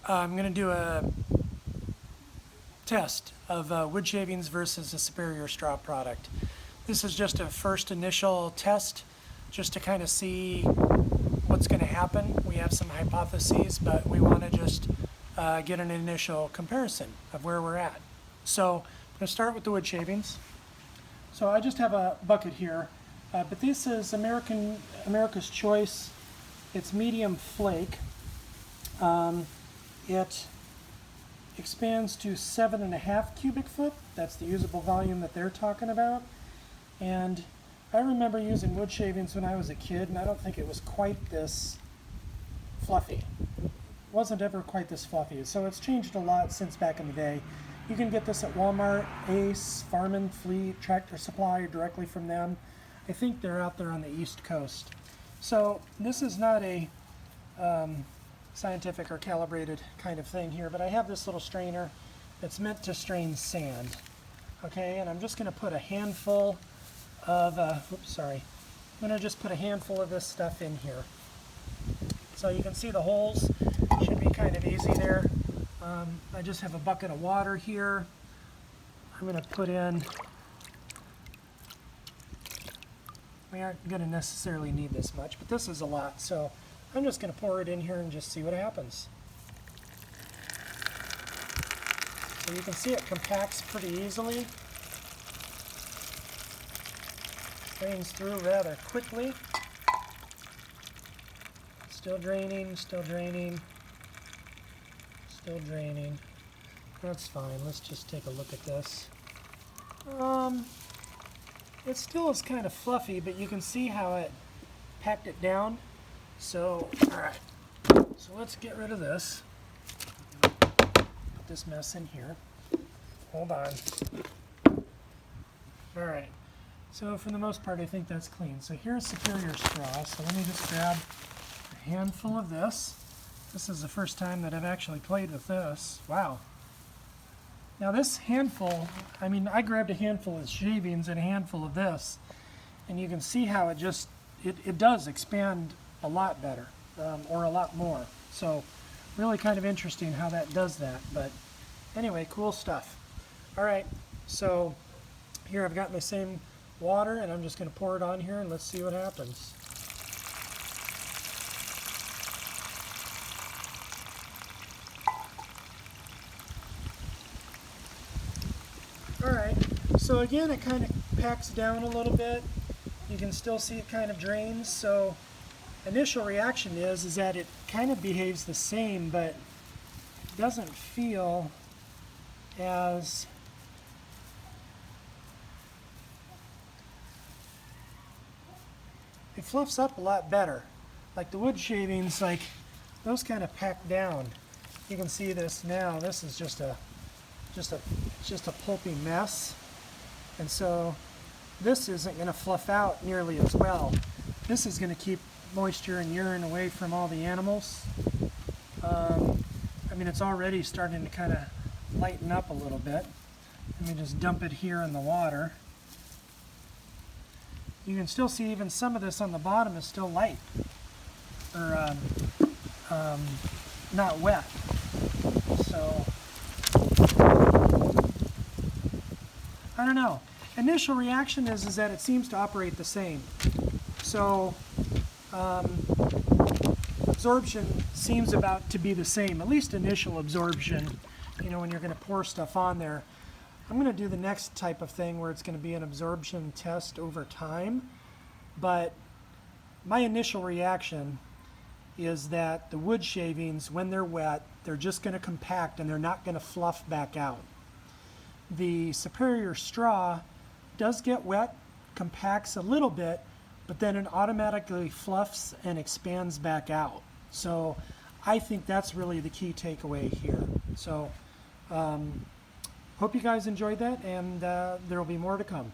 I'm going to do a test of wood shavings versus a Superior straw product. This is just a first initial test just to kind of see what's going to happen. We have some hypotheses, but we want to just get an initial comparison of where we're at. So I'm going to start with the wood shavings. So I just have a bucket here, but this is America's Choice. It's medium flake. It expands to 7.5 cubic foot. That's the usable volume that they're talking about. And I remember using wood shavings when I was a kid, and I don't think it was quite this fluffy. It wasn't ever quite this fluffy. So it's changed a lot since back in the day. You can get this at Walmart, Ace, Farm & Fleet, Tractor Supply, or directly from them. I think they're out there on the East Coast. So this is not a scientific or calibrated kind of thing here, but I have this little strainer that's meant to strain sand. Okay, and I'm just going to put a handful of, I'm going to just put a handful of this stuff in here. So you can see the holes should be kind of easy there. I just have a bucket of water here. I'm going to put in, we aren't going to necessarily need this much, but this is a lot, so I'm just going to pour it in here and just see what happens. So you can see it compacts pretty easily. Drains through rather quickly. Still draining, still draining, still draining. That's fine. Let's just take a look at this. It still is kind of fluffy, but you can see how it packed it down. So, alright, so let's get rid of this. Put this mess in here. Hold on. Alright, so for the most part I think that's clean. So here's Superior straw, so let me just grab a handful of this. This is the first time that I've actually played with this. Wow. Now this handful, I mean I grabbed a handful of shavings and a handful of this, and you can see how it just, it does expand a lot better, or a lot more. So really kind of interesting how that does that. But anyway, cool stuff. All right, so here I've got my same water, and I'm just going to pour it on here and let's see what happens. All right, so again it kind of packs down a little bit. You can still see it kind of drains. So initial reaction is that it kind of behaves the same, but it doesn't feel as it fluffs up a lot better. Like the wood shavings, like those kind of pack down. You can see this now. This is just a pulpy mess, and so this isn't going to fluff out nearly as well. This is going to keep moisture and urine away from all the animals. I mean, it's already starting to kind of lighten up a little bit. Let me just dump it here in the water. You can still see even some of this on the bottom is still light, or not wet. So I don't know. Initial reaction is that it seems to operate the same. So absorption seems about to be the same, at least initial absorption, you know, when you're going to pour stuff on there. I'm going to do the next type of thing where it's going to be an absorption test over time, but my initial reaction is that the wood shavings, when they're wet, they're just going to compact and they're not going to fluff back out. The Superior straw does get wet, compacts a little bit, but then it automatically fluffs and expands back out. So I think that's really the key takeaway here. So hope you guys enjoyed that, and there will be more to come.